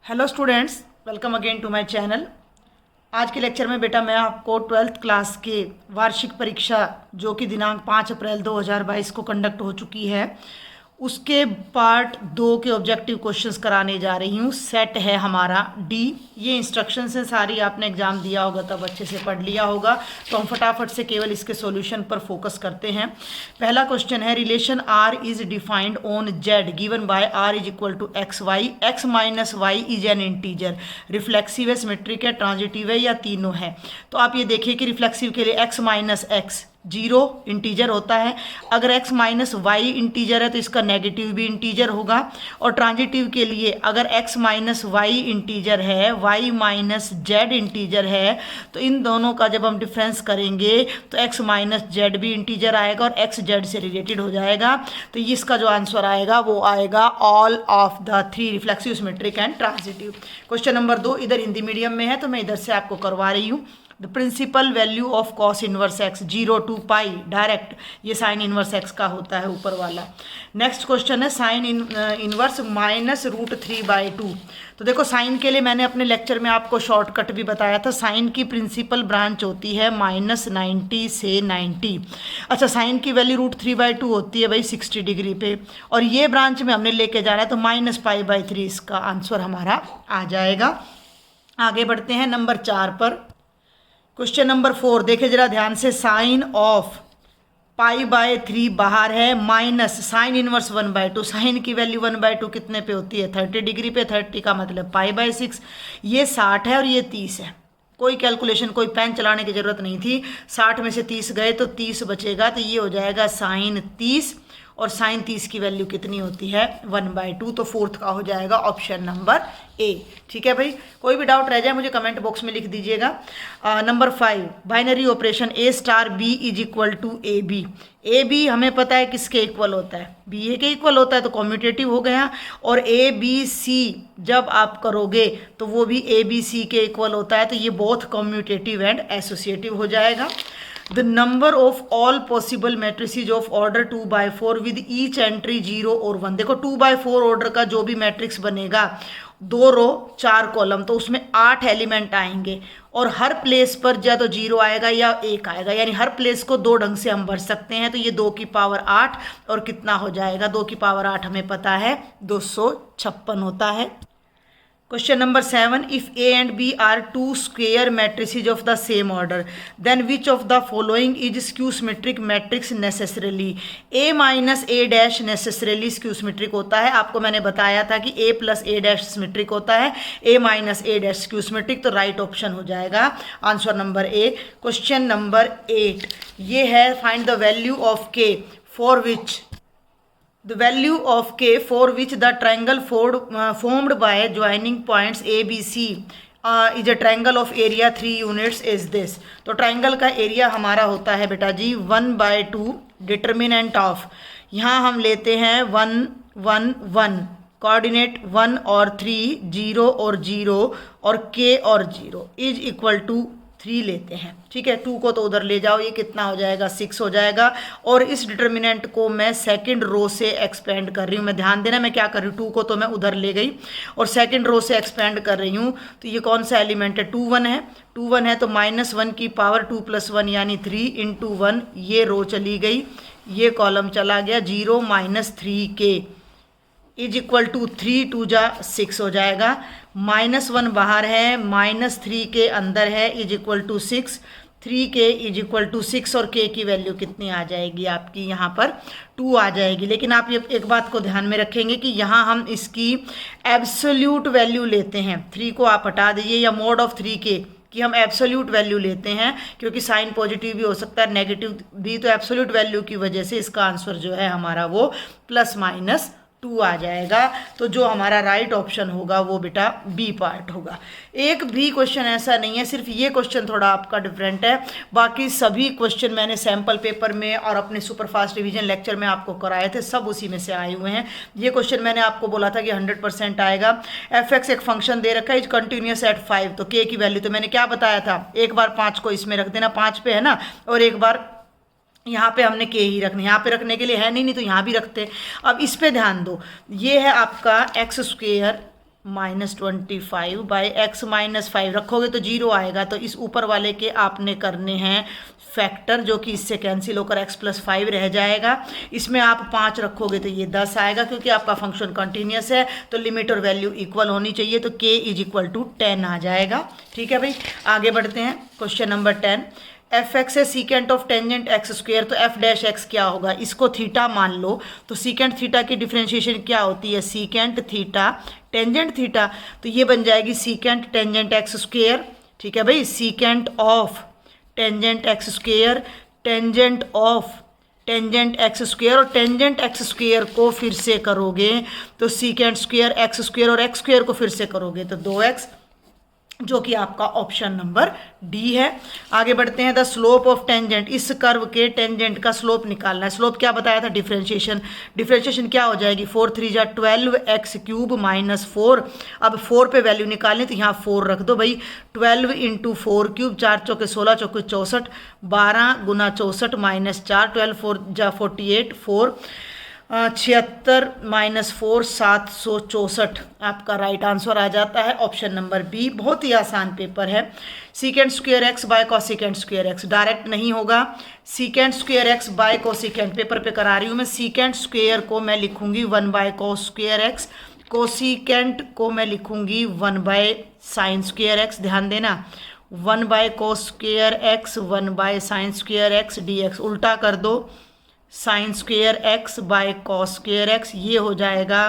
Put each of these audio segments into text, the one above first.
Hello students, welcome again to my channel. आज के lecture में बेटा मैं आपको 12th क्लास के वार्षिक परीक्षा जो कि दिनांक 5 अप्रैल 2022 को कंडक्ट हो चुकी है, उसके पार्ट 2 के ऑब्जेक्टिव क्वेश्चंस कराने जा रही हूँ। सेट है हमारा डी। ये इंस्ट्रक्शंस हैं सारी, आपने एग्जाम दिया होगा तब अच्छे से पढ़ लिया होगा, तो हम फटाफट से केवल इसके सॉल्यूशन पर फोकस करते हैं। पहला क्वेश्चन है, relation R is defined on Z given by R is equal to X Y, X minus Y is an integer. Reflexive है, सिमेट्रिक है, ट्रांजिटिव है या तीनों है। तो आप ये देखिए कि रिफ्लेक्सिव के लिए x minus x zero integer होता है, अगर x माइनस वाई इंटीजर है तो इसका नेगेटिव भी इंटीजर होगा। और ट्रांजिटिव के लिए अगर x माइनस वाई इंटीजर है, y माइनस जेड इंटीजर है, तो इन दोनों का जब हम डिफरेंस करेंगे तो x माइनस जेड भी इंटीजर आएगा और x जेड से रिलेटेड हो जाएगा। तो इसका जो आंसर आएगा वो आएगा all of the three, reflexive, symmetric and transitive. Question number 2 इधर हिंदी मीडियम में है तो मैं इधर से आपको करवा रही हूँ। The principal value of cos inverse X 0 to pi, direct ये साइन इनवर्स एक्स का होता है ऊपर वाला। नेक्स्ट क्वेश्चन है साइन इनवर्स माइनस √3/2। तो देखो साइन के लिए मैंने अपने लेक्चर में आपको शॉर्टकट भी बताया था। साइन की प्रिंसिपल ब्रांच होती है -90 से 90। अच्छा, साइन की वैल्यू √3/2 होती है भाई 60 डिग्री पे, और ये ब्रांच में हमने लेके जाना है तो -π/3 इसका आंसर हमारा आ जाएगा। आगे बढ़ते हैं नंबर 4 पर। क्वेश्चन नंबर 4 देखे जरा ध्यान से, साइन ऑफ π/3 बाहर है माइनस साइन इनवर्स 1/2। साइन की वैल्यू 1/2 कितने पे होती है? 30 डिग्री पे। 30 का मतलब π/6। ये 60 है और ये 30 है। कोई कैलकुलेशन, कोई पेन चलाने की जरूरत नहीं थी। 60 में से 30 गए तो 30 बचेगा, तो ये हो जाएगा साइन 30। और साइन 30 की वैल्यू कितनी होती है? 1/2। तो फोर्थ का हो जाएगा ऑप्शन नंबर ए। ठीक है भाई, कोई भी डाउट रह जाए मुझे कमेंट बॉक्स में लिख दीजिएगा। Number 5, binary operation A star B is equal to AB। AB हमें पता है किसके इक्वल होता है? BA के इक्वल होता है, तो कॉम्यूटेटिव हो गया। और ABC जब आप करोगे तो वो भी ABC के इक्वल होता है, तो ये बोथ कॉम्यूटेटिव एंड एसोसिएटिव हो जाएगा। The number of all possible matrices of order 2/4 with each entry 0 और 1। देखो 2/4 ऑर्डर का जो भी मैट्रिक्स बनेगा, 2 रो 4 कॉलम, तो उसमें 8 एलिमेंट आएंगे और हर प्लेस पर या तो 0 आएगा या 1 आएगा, यानी हर प्लेस को 2 ढंग से हम भर सकते हैं। तो ये 2 की पावर 8 और कितना हो जाएगा? 2 की पावर 8 हमें पता है 256 होता है। Question number 7, if A and B are two square matrices of the same order, then which of the following is skew symmetric matrix necessarily? A minus A dash necessarily skew symmetric होता है। आपको मैंने बताया था कि A plus A dash symmetric होता है, A minus A dash skew symmetric, तो राइट ऑप्शन हो जाएगा answer number A. Question number 8 ये है, find the value of K for which the value of K for which the triangle formed by joining points A, B, C is a triangle of area 3 units is this। तो triangle का area हमारा होता है बेटा जी 1/2। Determinant of, यहाँ हम लेते हैं 1 1 1, कोऑर्डिनेट 1 और 3, 0 और 0 और K और 0 इज इक्वल टू 3 लेते हैं। ठीक है, 2 को तो उधर ले जाओ, ये कितना हो जाएगा? 6 हो जाएगा। और इस डिटर्मिनेंट को मैं सेकंड रो से एक्सपेंड कर रही हूँ। मैं ध्यान देना मैं क्या कर रही हूँ, 2 को तो मैं उधर ले गई और सेकंड रो से एक्सपेंड कर रही हूँ। तो ये कौन सा एलिमेंट है? 2 1 है। 2 1 है तो -1 की पावर 2 + 1 यानी 3 × 1, ये रो चली गई, ये कॉलम चला गया। 0 - 3K इज इक्वल टू 3 2 जा 6 हो जाएगा। -1 बाहर है, -3 के अंदर है, is equal to 6। 3K is equal to 6 और K की वैल्यू कितनी आ जाएगी आपकी? यहाँ पर 2 आ जाएगी। लेकिन आप ये एक बात को ध्यान में रखेंगे कि यहाँ हम इसकी एब्सोल्यूट वैल्यू लेते हैं। 3 को आप हटा दीजिए, या मोड ऑफ 3K कि हम एब्सोल्यूट वैल्यू लेते हैं, क्योंकि साइन पॉजिटिव भी हो सकता है, नेगेटिव भी। तो एब्सोल्यूट वैल्यू की वजह से इसका आंसर जो है हमारा वो +-2 आ जाएगा। तो जो हमारा राइट ऑप्शन होगा वो बेटा बी पार्ट होगा। एक भी क्वेश्चन ऐसा नहीं है, सिर्फ ये क्वेश्चन थोड़ा आपका डिफरेंट है। बाकी सभी क्वेश्चन मैंने सैम्पल पेपर में और अपने सुपरफास्ट रिवीजन लेक्चर में आपको कराए थे, सब उसी में से आए हुए हैं। ये क्वेश्चन मैंने आपको बोला था कि 100% आएगा। fx एक फंक्शन दे रखा है, इज कंटिन्यूस एट 5। तो k की वैल्यू तो मैंने क्या बताया था, एक बार 5 को इसमें रख देना, 5 पे है ना, और एक बार यहाँ पे हमने के ही रखना, यहाँ पे रखने के लिए है नहीं तो यहाँ भी रखते। अब इस पे ध्यान दो, ये है आपका x² -25 बाई x -5 रखोगे तो 0 आएगा। तो इस ऊपर वाले के आपने करने हैं फैक्टर, जो कि इससे कैंसिल होकर x + 5 रह जाएगा। इसमें आप 5 रखोगे तो ये 10 आएगा, क्योंकि आपका फंक्शन कंटिन्यूस है तो लिमिट और वैल्यू इक्वल होनी चाहिए, तो k = 10 आ जाएगा। ठीक है भाई, आगे बढ़ते हैं। क्वेश्चन नंबर 10, f(x) है सीकेंट ऑफ टेंजेंट x², तो f' क्या होगा, इसको थीटा मान लो। तो सीकेंट थीटा की डिफ्रेंशिएशन क्या होती है, सीकेंट थीटा टेंजेंट थीटा, तो ये बन जाएगी सीकेंट टेंजेंट x²। ठीक है भाई, secant of tangent x², tangent of tangent x² और टेंजेंट x² को फिर से करोगे तो सीकेंट स्क्वेयर x² और x² को फिर से करोगे तो 2x, जो कि आपका ऑप्शन नंबर डी है। आगे बढ़ते हैं। द स्लोप ऑफ टेंजेंट, इस कर्व के टेंजेंट का स्लोप निकालना है। स्लोप क्या बताया था, डिफरेंशिएशन। डिफरेंशिएशन क्या हो जाएगी, 4 3 जा 12x³ - 4। अब 4 पे वैल्यू निकालनी तो यहाँ 4 रख दो भाई। 12 × 4³ 4 चौके 16 चौके 64, 12 × 64 - 4, 12 4 जा 48, 4 76 - 4 764 आपका राइट आंसर आ जाता है ऑप्शन नंबर बी। बहुत ही आसान पेपर है। Secant square x by cosecant square x direct नहीं होगा। Secant square x by cosecant paper पे करा रही हूँ मैं। सीकेंट स्क्वायर को मैं लिखूंगी 1 by cos square x, cosecant को मैं लिखूंगी 1 बाय साइन स्क्वायर x। ध्यान देना, 1 by cos square x 1 by sine square x dx, उल्टा कर दो sine square x by cos square x, ये हो जाएगा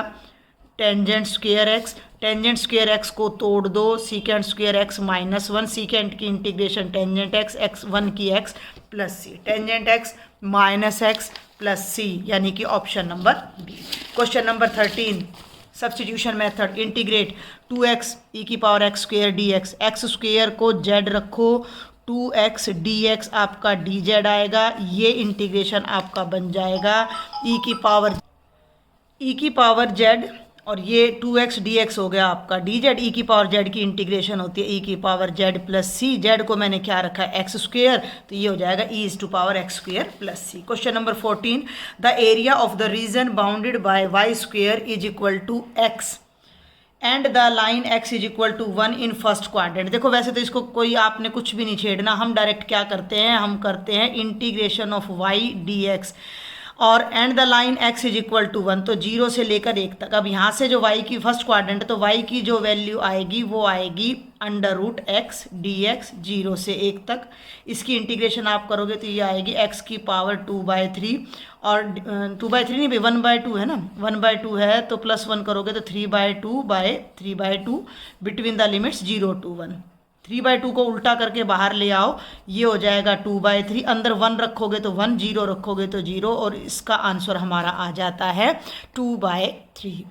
tangent square x। Tangent square x को तोड़ दो, सीकेंट स्क्वेयर x -1, सीकेंट की इंटीग्रेशन टेंजेंट x, x1 की x plus C, tangent x -x plus C, यानी कि option number B. Question number 13, substitution method. Integrate 2x e⁻x² dx, x² को z रखो, 2x dx आपका dz आएगा। ये integration आपका बन जाएगा e⁻z, और ये 2x dx हो गया आपका dz। e⁻z की इंटीग्रेशन होती है e⁻z प्लस c, z को मैंने क्या रखा है x², तो ये हो जाएगा e⁻x² plus c। Question number 14, the area of the reason bounded by y² = x and the line x = 1 in first quadrant. देखो वैसे तो इसको कोई आपने कुछ भी नहीं छेड़ना, हम डायरेक्ट क्या करते हैं, हम करते हैं इंटीग्रेशन ऑफ y dx, और एंड द लाइन x = 1, तो 0 से लेकर 1 तक। अब यहाँ से जो y की फर्स्ट क्वाड्रेंट है तो y की जो वैल्यू आएगी वो आएगी √x dx 0 से 1 तक। इसकी इंटीग्रेशन आप करोगे तो ये आएगी x⁻2/3, और 2/3 नहीं भाई 1/2 है ना, 1/2 है तो +1 करोगे तो 3/2/3/2 बिटवीन द लिमिट्स 0 to 1। 3/2 को उल्टा करके बाहर ले आओ, ये हो जाएगा 2/3, अंदर 1 रखोगे तो 1, 0 रखोगे तो 0, और इसका आंसर हमारा आ जाता है 2/3।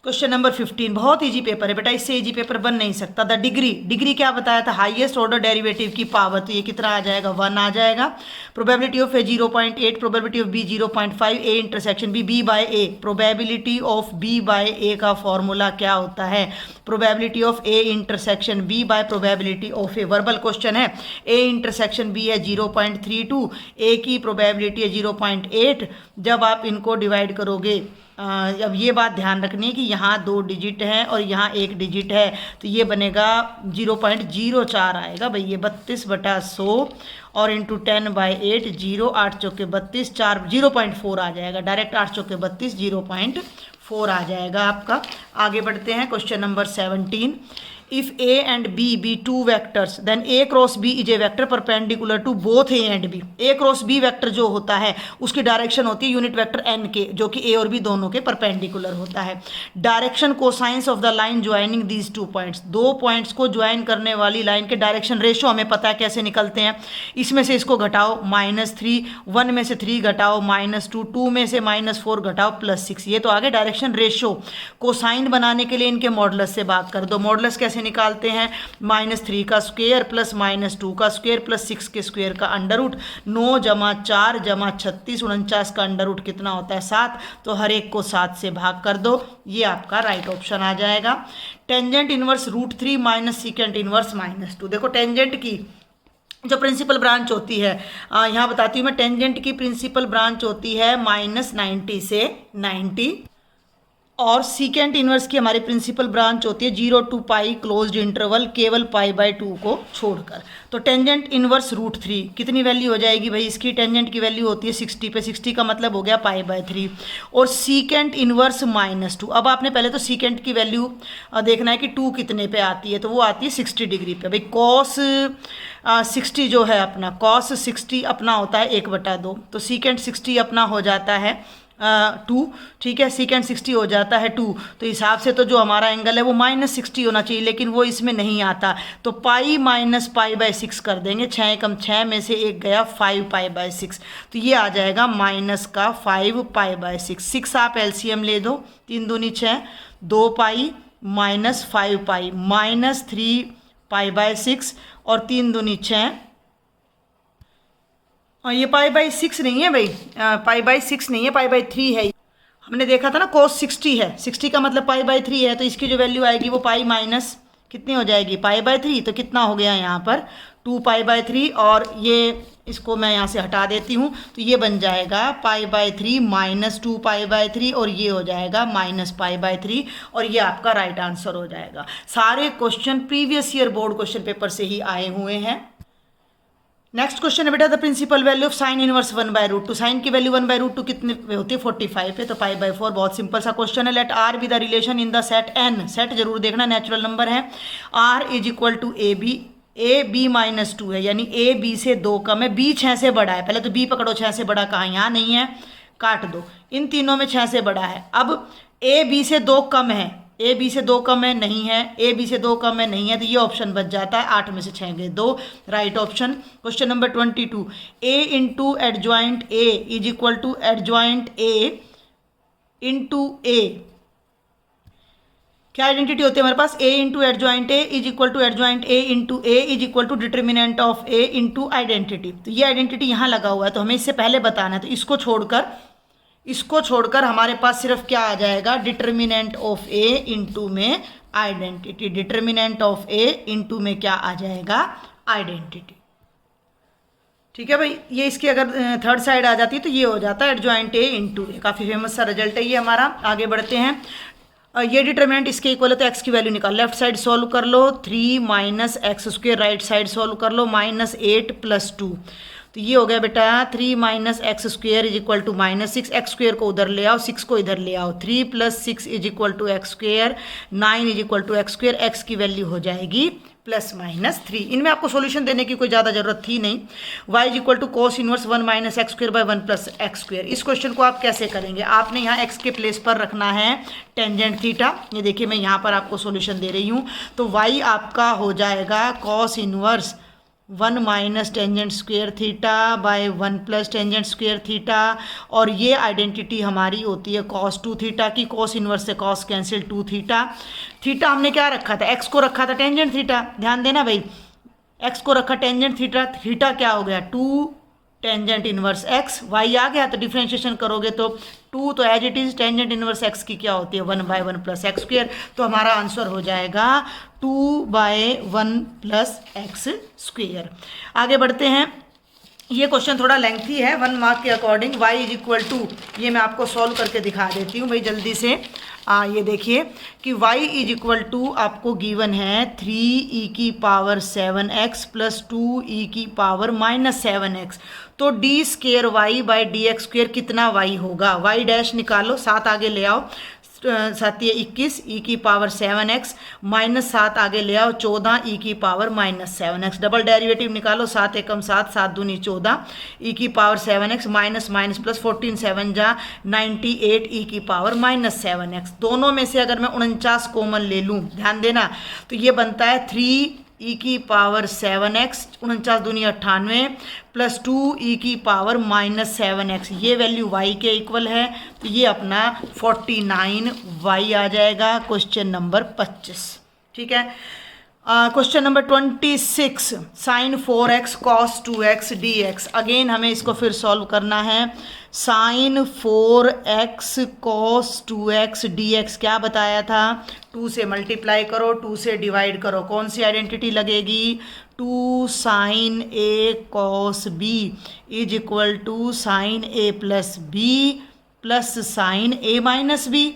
क्वेश्चन नंबर 15, बहुत इजी पेपर है बेटा, इससे इजी पेपर बन नहीं सकता। द डिग्री क्या बताया था, हाईएस्ट ऑर्डर डेरिवेटिव की पावर, तो ये कितना आ जाएगा 1 आ जाएगा। Probability of A 0.8, probability of B 0.5, A intersection B by A. Probability of B by A का फॉर्मूला क्या होता है, probability of A intersection B by probability of A. Verbal question है, ए इंटरसेक्शन बी है 0.32, ए की probability है 0.8। जब आप इनको डिवाइड करोगे, अब ये बात ध्यान रखनी है कि यहाँ 2 डिजिट हैं और यहाँ 1 डिजिट है, तो ये बनेगा 0.04 आएगा भाई, ये 32/100 और इंटू 10/8, 0 8 चौके 32, 4 0.4 आ जाएगा, डायरेक्ट 8 चौके 32 0.4 आ जाएगा आपका। आगे बढ़ते हैं। Question number 17, if a and b be two vectors then a cross b is a vector perpendicular to both a and b। a cross b vector जो होता है उसकी डायरेक्शन होती है यूनिट वेक्टर n के, जो कि a और b दोनों के परपेंडिकुलर होता है। Direction cosines of the line joining these 2 points, 2 points को ज्वाइन करने वाली लाइन के डायरेक्शन रेशो हमें पता है कैसे निकलते हैं। इसमें से इसको घटाओ -3, 1 में से 3 घटाओ -2, 2 में से -4 घटाओ +6, ये तो आगे डायरेक्शन रेशो। कोसाइन बनाने के लिए इनके मॉडुलस से भाग कर दो। मॉडुलस कैसे निकालते हैं, -3 का स्क्वायर प्लस -2 का स्क्वायर प्लस 6 के स्क्वायर का अंडर रूट। 9 + 4 + 36 49 का अंडर रूट कितना होता है 7, तो हर एक को 7 से भाग कर दो, ये आपका राइट ऑप्शन आ जाएगा। Tangent inverse √3 minus secant inverse -2। देखो टेंजेंट की जो प्रिंसिपल ब्रांच होती है, यहाँ बताती हूँ मैं, टेंजेंट की प्रिंसिपल ब्रांच होती है -90 से 90, और सीकेंट इनवर्स की हमारी प्रिंसिपल ब्रांच होती है 0 to पाई क्लोज्ड इंटरवल केवल π/2 को छोड़कर। तो टेंजेंट इनवर्स √3 कितनी वैल्यू हो जाएगी भाई इसकी? टेंजेंट की वैल्यू होती है 60 पे, 60 का मतलब हो गया π/3। और सीकेंट इनवर्स -2। अब आपने पहले तो सीकेंट की वैल्यू देखना है कि 2 कितने पे आती है, तो वो आती है 60 डिग्री पे। भाई कॉस 60 जो है अपना, कॉस 60 अपना होता है 1/2, तो सीकेंट 60 अपना हो जाता है 2, ठीक है। सीकेंट 60 हो जाता है 2, तो हिसाब से तो जो हमारा एंगल है वो -60 होना चाहिए, लेकिन वो इसमें नहीं आता, तो पाई माइनस π/6 कर देंगे। 6 कम 6 में से 1 गया 5 π/6, तो ये आ जाएगा माइनस का 5 π/6। 6 आप एलसीएम ले दो, 3 दूनी 6, 2 पाई माइनस 5 पाई माइनस 3 π/6 और 3 दूनी 6। और ये π/6 नहीं है भाई, π/6 नहीं है, π/3 है। हमने देखा था ना cos 60 है, 60 का मतलब π/3 है, तो इसकी जो वैल्यू आएगी वो पाई माइनस कितनी हो जाएगी? π/3। तो कितना हो गया यहाँ पर 2π/3, और ये इसको मैं यहाँ से हटा देती हूँ, तो ये बन जाएगा π/3 माइनस 2π/3, और ये हो जाएगा माइनस π/3, और ये आपका राइट आंसर हो जाएगा। सारे question previous year board question paper से ही आए हुए हैं। नेक्स्ट क्वेश्चन है बेटा, the principal value of sine inverse 1/√2। Sine की वैल्यू 1/√2 कितने पे होती है? 45 पे, तो π/4। बहुत सिंपल सा क्वेश्चन है। Let R be the relation in the set N, set जरूर देखना, नेचुरल नंबर है। R is equal to A B, A B -2 है, यानी ए बी से 2 कम है, बी 6 से बड़ा है। पहले तो बी पकड़ो, 6 से बड़ा कहाँ? यहाँ नहीं है, काट दो। इन तीनों में 6 से बड़ा है। अब ए बी से 2 कम है, ए बी से 2 कम है, नहीं है। ए बी से 2 कम है, नहीं है, तो ये ऑप्शन बच जाता है। 8 में से 6 गए 2, right option. Question number 22, A into adjoint A is equal to adjoint A into A. क्या आइडेंटिटी होती है हमारे पास? A into adjoint A is equal to adjoint A into A is equal to determinant of A into identity. तो ये identity यहाँ लगा हुआ है, तो हमें इससे पहले बताना है, तो इसको छोड़कर हमारे पास सिर्फ क्या आ जाएगा? डिटर्मिनेंट ऑफ ए इंटू में identity. Determinant of A into में क्या आ जाएगा? आइडेंटिटी। ठीक है भाई, ये इसकी अगर थर्ड साइड आ जाती है तो ये हो जाता है एडजॉइंट ए इंटू ए। काफ़ी फेमस सा रिजल्ट है ये हमारा। आगे बढ़ते हैं। ये डिटर्मिनेंट इसके इक्वल है, तो एक्स की वैल्यू निकाल। लेफ्ट साइड सॉल्व कर लो, 3 minus X square, right side solve कर लो, -8 + 2। तो ये हो गया बेटा 3 minus X square is equal to -6। X square को उधर ले आओ, 6 को इधर ले आओ। 3 + 6 is equal to X square, 9 is equal to X square. एक्स की वैल्यू हो जाएगी +-3। इनमें आपको सॉल्यूशन देने की कोई ज़्यादा जरूरत थी नहीं। y is equal to cos inverse 1 - x² / 1 + x²। इस क्वेश्चन को आप कैसे करेंगे? आपने यहाँ x के प्लेस पर रखना है टेंजेंट थीटा। ये देखिए मैं यहाँ पर आपको सॉल्यूशन दे रही हूँ। तो y आपका हो जाएगा cos inverse 1 - tangent square theta / 1 + tangent square theta. और ये आइडेंटिटी हमारी होती है cos 2 थीटा की। cos इनवर्स से cos कैंसिल 2 थीटा। थीटा हमने क्या रखा था? x को रखा था टेंजेंट थीटा। ध्यान देना भाई, x को रखा टेंजेंट थीटा। थीटा क्या हो गया? 2 टेंजेंट इनवर्स x। y आ गया, तो डिफ्रेंशिएशन करोगे तो 2, तो as it is tangent inverse x की क्या होती है? 1/1 + x²। तो हमारा आंसर हो जाएगा 2/1 + x²। आगे बढ़ते हैं। ये क्वेश्चन थोड़ा लेंथी है, 1 मार्क के according. y is equal to, ये मैं आपको सॉल्व करके दिखा देती हूँ भाई जल्दी से। ये देखिए कि y इज इक्वल टू आपको गिवन है 3e⁻7x + 2e⁻−7x। तो d² y/dx² कितना y होगा? y डैश निकालो, 7 आगे ले आओ, 7 × 21 e⁻7x, -7 आगे ले आओ, 14 e⁻−7x। डबल डेरिवेटिव निकालो, 7 × 1 7, 7 दूनी 14 e⁻7x, माइनस प्लस 14 7 जा 98 e⁻−7x। दोनों में से अगर मैं 49 कॉमन ले लूँ, ध्यान देना, तो ये बनता है 3 e⁻7x, 49 दूनी 98 + 2 e⁻−7x। ये वैल्यू y के इक्वल है, तो ये अपना 49y आ जाएगा। Question number 25। ठीक है। Question number 26, sin 4x cos 2x dx। Again हमें इसको फिर सॉल्व करना है। sin 4x cos 2x dx क्या बताया था? 2 से मल्टीप्लाई करो, 2 से डिवाइड करो। कौन सी आइडेंटिटी लगेगी? 2 sin a cos b is equal to sin a + b + sin a - b।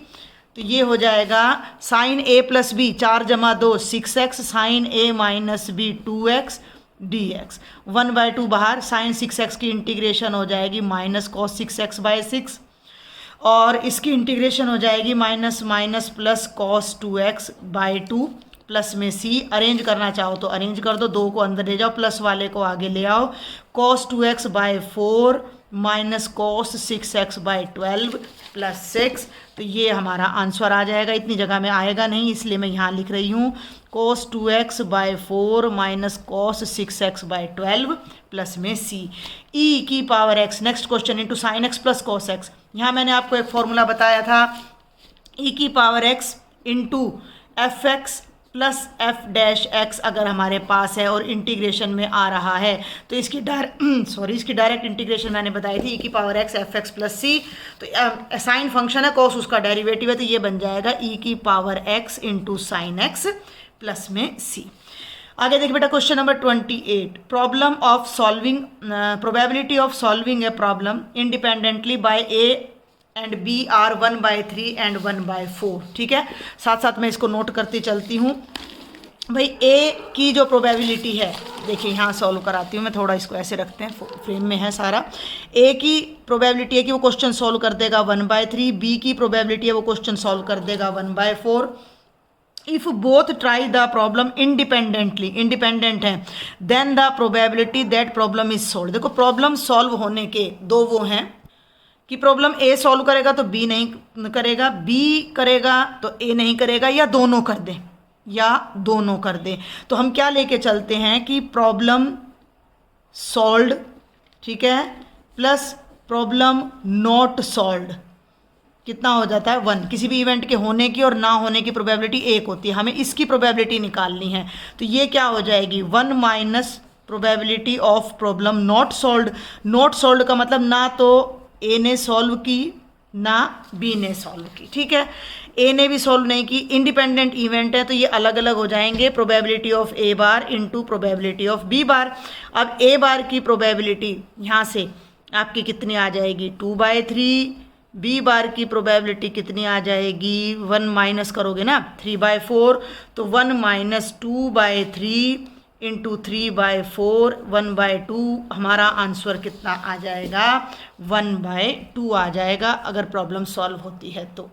तो ये हो जाएगा साइन ए प्लस बी 4 जमा 2 6x साइन ए माइनस बी 2x dx 1/2 बाहर साइन 6x की इंटीग्रेशन हो जाएगी माइनस कॉस 6x/6 और इसकी इंटीग्रेशन हो जाएगी minus minus plus cos 2x/2 plus में सी। अरेंज करना चाहो तो अरेंज कर दो, 2 को अंदर ले जाओ, प्लस वाले को आगे ले आओ, cos 2x/4 minus cos 6x/12 plus 6। तो ये हमारा आंसर आ जाएगा। इतनी जगह में आएगा नहीं इसलिए मैं यहाँ लिख रही हूँ cos 2x/4 minus cos 6x/12 plus में c e की power x। Next question into sine x plus cos x। यहाँ मैंने आपको एक फॉर्मूला बताया था e की power x into F X plus F dash x अगर हमारे पास है और इंटीग्रेशन में आ रहा है तो इसकी डायरेक्ट इंटीग्रेशन मैंने बताई थी e की power x F X plus C. तो साइन फंक्शन है, कॉस उसका डेरिवेटिव है, तो ये बन जाएगा e की power x into sine X plus में c। आगे देखिए बेटा question number 28 problem of solving probability of solving a problem independently by A and B are 1/3 and 1/4। ठीक है, साथ साथ मैं इसको नोट करती चलती हूँ। भाई ए की जो प्रोबेबिलिटी है, देखिए यहाँ सॉल्व कराती हूँ मैं, थोड़ा इसको ऐसे रखते हैं, फ्रेम में है सारा। ए की प्रोबेबिलिटी है कि वो क्वेश्चन सॉल्व कर देगा 1/3, बी की प्रोबेबिलिटी है वो क्वेश्चन सॉल्व कर देगा 1/4। If both try the problem independently, independent है, then the probability that problem is solve. देखो प्रॉब्लम सॉल्व होने के दो वो हैं कि प्रॉब्लम ए सॉल्व करेगा तो बी नहीं करेगा, बी करेगा तो ए नहीं करेगा, या दोनों कर दे, या दोनों कर दे। तो हम क्या लेके चलते हैं कि प्रॉब्लम सॉल्व्ड, ठीक है, प्लस प्रॉब्लम नॉट सॉल्व्ड कितना हो जाता है 1। किसी भी इवेंट के होने की और ना होने की प्रोबेबिलिटी 1 होती है, हमें इसकी प्रोबेबिलिटी निकालनी है। तो ये क्या हो जाएगी 1 minus probability of problem not solved. Not solved का मतलब ना तो ए ने सॉल्व की ना बी ने सॉल्व की। ठीक है, ए ने भी सॉल्व नहीं की, इंडिपेंडेंट इवेंट है तो ये अलग अलग हो जाएंगे, probability of A bar into probability of B bar. अब ए बार की प्रोबेबिलिटी यहाँ से आपकी कितनी आ जाएगी 2/3, बी बार की प्रोबेबिलिटी कितनी आ जाएगी 1 माइनस करोगे ना 3/4, तो 1 माइनस 2/3 इंटू 3/4 1/2, हमारा आंसर कितना आ जाएगा 1/2 आ जाएगा अगर प्रॉब्लम सॉल्व होती है तो।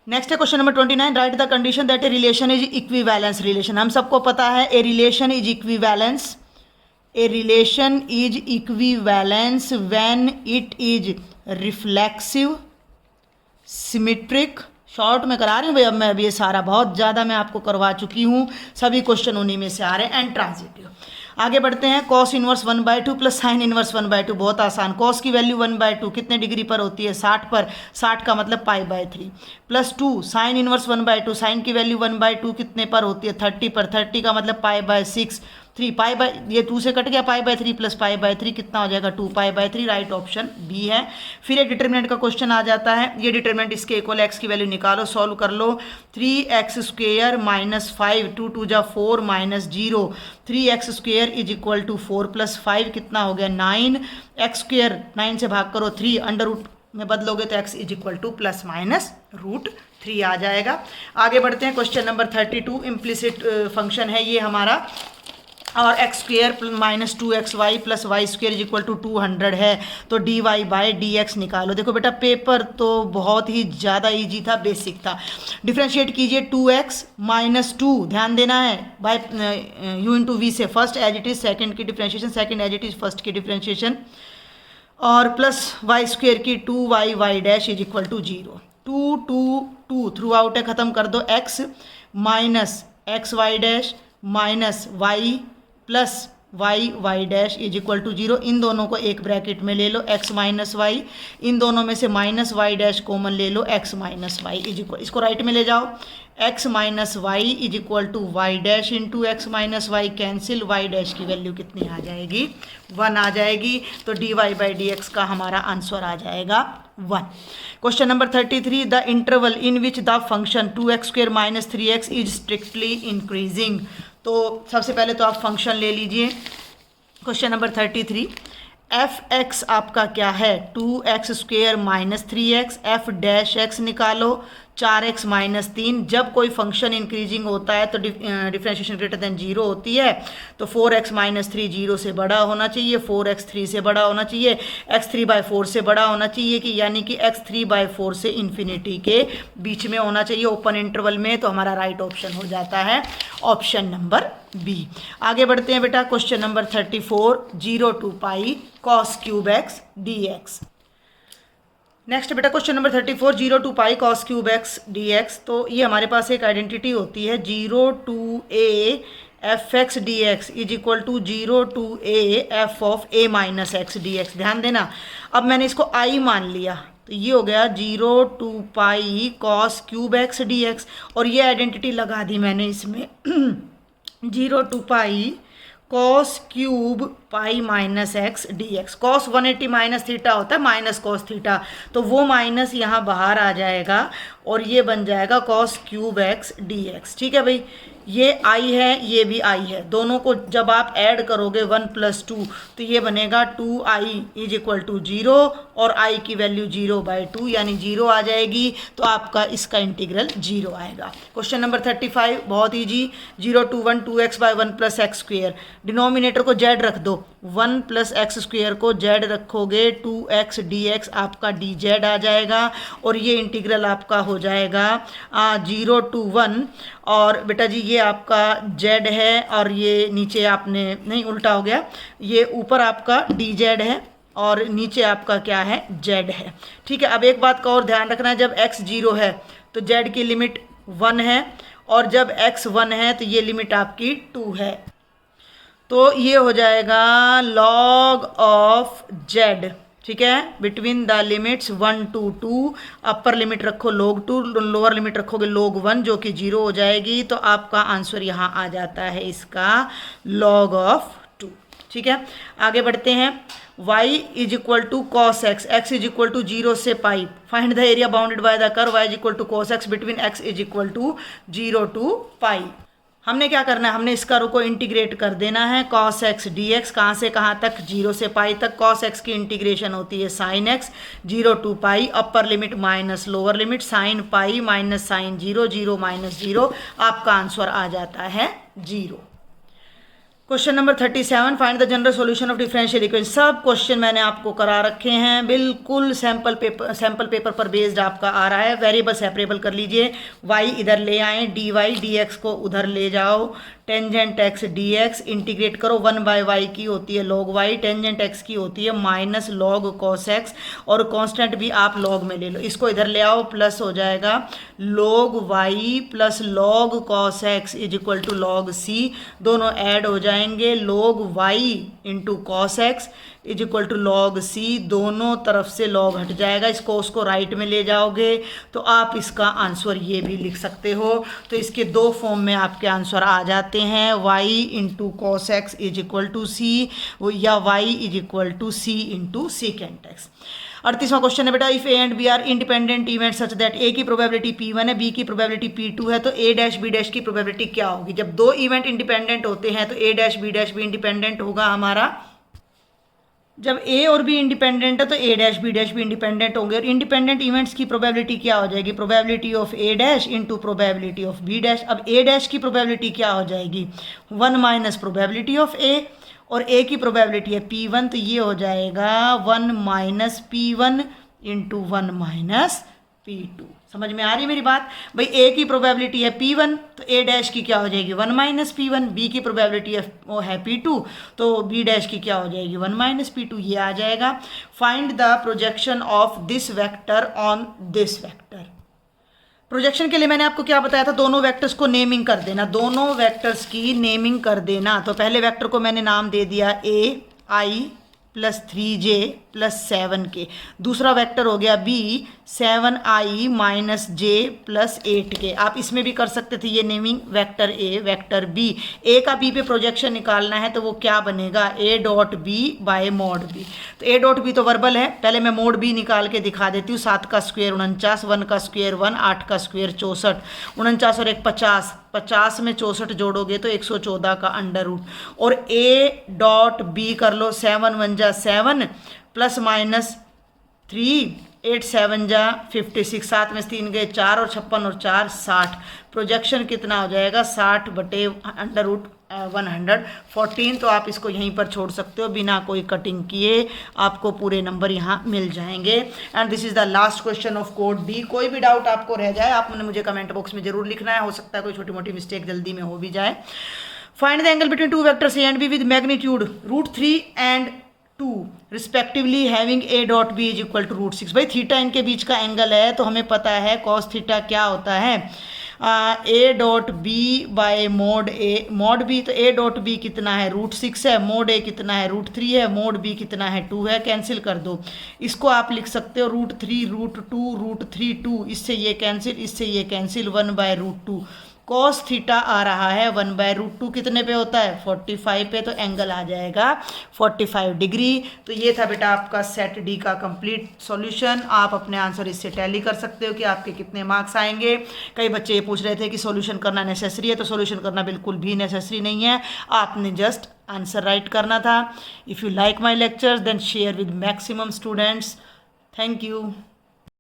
नेक्स्ट है question number 29 write the condition that a relation is equivalence relation. हम सबको पता है a relation is equivalence, a relation is equivalence when it is reflexive symmetric. Short में करा रही हूँ भाई, अब मैं अभी ये सारा बहुत ज़्यादा मैं आपको करवा चुकी हूँ, सभी क्वेश्चन उन्हीं में से आ रहे हैं। And transitive. आगे बढ़ते हैं, cos inverse 1/2 plus sine inverse 1/2, बहुत आसान। कॉस की वैल्यू 1/2 कितने डिग्री पर होती है 60 पर, 60 का मतलब π/3, प्लस 2 साइन इनवर्स 1/2, साइन की वैल्यू 1/2 कितने पर होती है 30 पर, 30 का मतलब π/6, 3 ये 2 से कट गया, π/3 प्लस π/3 कितना हो जाएगा 2π/3, राइट ऑप्शन बी है। फिर एक डिटरमिनेंट का क्वेश्चन आ जाता है, ये डिटरमिनेंट इसके इक्वल एक्स की वैल्यू निकालो, सॉल्व कर लो। 3x² माइनस 5, 2 2 जा 4 minus 0, 3x² is equal to 4 plus 5 कितना हो गया 9, x² 9 से भाग करो 3, अंडर रूट में बदलोगे तो x is equal two plus minus √3 आ जाएगा। आगे बढ़ते हैं, क्वेश्चन नंबर 32 इम्प्लिसिट फंक्शन है ये हमारा, और x² minus 2xy plus y² is equal to 200 है, तो dy/dx निकालो। देखो बेटा पेपर तो बहुत ही ज़्यादा इजी था, बेसिक था। डिफ्रेंशिएट कीजिए 2x माइनस 2, ध्यान देना है बाय u इंटू वी से, first as it is second की differentiation, second as it is first की डिफ्रेंशिएशन, और प्लस y² की 2y dash is equal to 0, 2 2 2 throughout है, ख़त्म कर दो, x minus xy dash minus y plus y dash is equal to 0, इन दोनों को एक ब्रैकेट में ले लो, x माइनस वाई, इन दोनों में से माइनस y डैश कॉमन ले लो, x minus Y is equal, इसको राइट में ले जाओ, x minus Y is equal to Y dash into X minus Y, cancel, y dash की वैल्यू कितनी आ जाएगी 1 आ जाएगी, तो dy/dx का हमारा आंसर आ जाएगा 1। Question number 33 the interval in which the function 2x² minus 3x is strictly increasing. तो सबसे पहले तो आप फंक्शन ले लीजिए, क्वेश्चन नंबर 33, एफ एक्स आपका क्या है 2x² minus 3x, F dash x निकालो 4x माइनस 3। जब कोई फंक्शन इंक्रीजिंग होता है तो डिफरेंशिएशन ग्रेटर देन 0 होती है, तो 4x माइनस 3 0 से बड़ा होना चाहिए, 4x 3 से बड़ा होना चाहिए, x 3/4 से बड़ा होना चाहिए, कि यानी कि x 3/4 से इन्फिनिटी के बीच में होना चाहिए ओपन इंटरवल में। तो हमारा राइट ऑप्शन हो जाता है ऑप्शन नंबर बी। आगे बढ़ते हैं बेटा, question number 34, 0 to pi cos³ dx। Next बेटा question number 34, 0 to pi cos³ dx। तो ये हमारे पास एक आइडेंटिटी होती है 0 to a fx dx is equal to 0 to a f of a minus X dx। ध्यान देना, अब मैंने इसको i मान लिया तो ये हो गया 0 to पाई cos³ dx, और ये आइडेंटिटी लगा दी मैंने इसमें 0 to pi cos³ pi minus X dx। cos 180 minus theta होता है माइनस cos थीटा, तो वो माइनस यहाँ बाहर आ जाएगा और ये बन जाएगा cos³ dx। ठीक है भाई, ये i है ये भी i है, दोनों को जब आप ऐड करोगे 1 + 2 तो ये बनेगा 2i इज इक्वल टू 0, और i की वैल्यू 0/2 यानी 0 आ जाएगी, तो आपका इसका इंटीग्रल 0 आएगा। क्वेश्चन नंबर 35 बहुत easy, 0 to 1 2x/1 + x²। Denominator को z रख दो, 1 + x² को z रखोगे 2x dx आपका dz आ जाएगा, और ये इंटीग्रल आपका हो जाएगा 0 to 1, और बेटा जी ये आपका z है और ये नीचे आपने नहीं उल्टा हो गया, ये ऊपर आपका dz है और नीचे आपका क्या है z है। ठीक है, अब एक बात का और ध्यान रखना है, जब x 0 है तो z की लिमिट 1 है, और जब x 1 है तो ये लिमिट आपकी 2 है। तो ये हो जाएगा log ऑफ z, ठीक है, between the limits 1 to 2। Upper limit रखो log 2, लोअर लिमिट रखोगे log 1 जो कि 0 हो जाएगी, तो आपका आंसर यहाँ आ जाता है इसका log ऑफ 2। ठीक है, आगे बढ़ते हैं, y is equal to cos x, x is equal to 0 से pi. Find the area bounded by the curve y is equal to cos x between x is equal to 0 to pi. हमने क्या करना है, हमने इस curve को integrate कर देना है cos x dx, कहाँ से कहाँ तक 0 से पाई तक। cos x की इंटीग्रेशन होती है sin x 0 to pi, upper limit minus lower limit sin pi minus sin 0, 0 minus 0, आपका आंसर आ जाता है 0। Question number 37, find the general solution of differential equation. सब क्वेश्चन मैंने आपको करा रखे हैं, बिल्कुल सैंपल पेपर पर बेस्ड आपका आ रहा है। वेरिएबल सेपरेबल कर लीजिए, y इधर ले आए, dy dx को उधर ले जाओ, टेंजेंट x dx इंटीग्रेट करो, 1/y की होती है log y, टेंजेंट x की होती है माइनस log cos x, और कांस्टेंट भी आप log में ले लो, इसको इधर ले आओ, प्लस हो जाएगा log y plus log cos x is equal to log c, दोनों ऐड हो जाएंगे, log y into cos x is equal to log c, दोनों तरफ से log हट जाएगा, इसको उसको राइट में ले जाओगे तो आप इसका आंसर ये भी लिख सकते हो। तो इसके दो फॉर्म में आपके आंसर आ जाते हैं, y into cos x is equal to c, या y is equal to c into secant x। 38वां क्वेश्चन है बेटा, if A and B are independent event such that A की प्रोबेबिलिटी P1 है, बी की probability P2 है, तो A dash B dash की प्रोबेबिलिटी क्या होगी। जब दो इवेंट इंडिपेंडेंट होते हैं तो A डैश B डैश भी इंडिपेंडेंट होगा हमारा। जब A और B इंडिपेंडेंट है तो A डैश B डैश भी इंडिपेंडेंट होंगे, और इंडिपेंडेंट इवेंट्स की प्रोबेबिलिटी क्या हो जाएगी, probability of A dash into probability of B dash. अब A डैश की प्रोबेबिलिटी क्या हो जाएगी, 1 माइनस प्रोबेबिलिटी ऑफ A, और A की प्रोबेबिलिटी है P1, तो ये हो जाएगा 1 minus P1 into 1 minus P2। समझ में आ रही मेरी बात भाई, A की प्रोबेबिलिटी है P1 तो A डैश की क्या हो जाएगी 1 माइनस P1, B की प्रोबेबिलिटी है वो है P2 तो B डैश की क्या हो जाएगी 1 माइनस P2, ये आ जाएगा। Find the projection of this vector on this vector. Projection के लिए मैंने आपको क्या बताया था, दोनों वेक्टर्स को नेमिंग कर देना, दोनों वेक्टर्स की नेमिंग कर देना। तो पहले वेक्टर को मैंने नाम दे दिया AI + 3j प्लस 7 के। दूसरा वेक्टर हो गया बी 7i माइनस जे प्लस 8 के। आप इसमें भी कर सकते थे, ये naming vector A vector B. A का बी पे प्रोजेक्शन निकालना है तो वो क्या बनेगा, A dot B by mod B. तो ए डॉट बी तो वर्बल है, पहले मैं मोड बी निकाल के दिखा देती हूँ। 7 का स्क्वायर 49, 1 का स्क्वायर 1, 8 का स्क्वायर 64, 49 और 1 50, 50 में 64 जोड़ोगे तो 114 का अंडर रूट। और ए डॉट बी कर लो, 7 1 जा 7 प्लस माइनस 3, 8 7 जा 56, 7 में 3 गए 4 और 56 और 4 60। प्रोजेक्शन कितना हो जाएगा, 60 बटे अंडर रूट 114। तो आप इसको यहीं पर छोड़ सकते हो, बिना कोई कटिंग किए आपको पूरे नंबर यहाँ मिल जाएंगे। And this is the last question of code D. कोई भी डाउट आपको रह जाए आपने मुझे कमेंट बॉक्स में जरूर लिखना है, हो सकता है कोई छोटी मोटी मिस्टेक जल्दी में हो भी जाए। Find the angle between two vectors A and B with magnitude √3 and 2 respectively having A dot B is equal to √6। भाई थीटा इनके बीच का एंगल है तो हमें पता है कॉस थीटा क्या होता है, A dot B by mod A mod B. तो ए डॉट बी कितना है, √6 है, मोड ए कितना है, √3 है, मोड बी कितना है, 2 है। कैंसिल कर दो, इसको आप लिख सकते हो √3 √2 √3 2, इससे ये कैंसिल, इससे ये कैंसिल, 1/√2। कॉस थीटा आ रहा है 1/√2 कितने पे होता है, 45 पे, तो एंगल आ जाएगा 45 डिग्री। तो ये था बेटा आपका सेट डी का कंप्लीट सॉल्यूशन। आप अपने आंसर इससे टैली कर सकते हो कि आपके कितने मार्क्स आएंगे। कई बच्चे ये पूछ रहे थे कि सॉल्यूशन करना नेसेसरी है, तो सॉल्यूशन करना बिल्कुल भी नेसेसरी नहीं है, आपने जस्ट आंसर राइट करना था। If you like my lectures then share with maximum students. Thank you.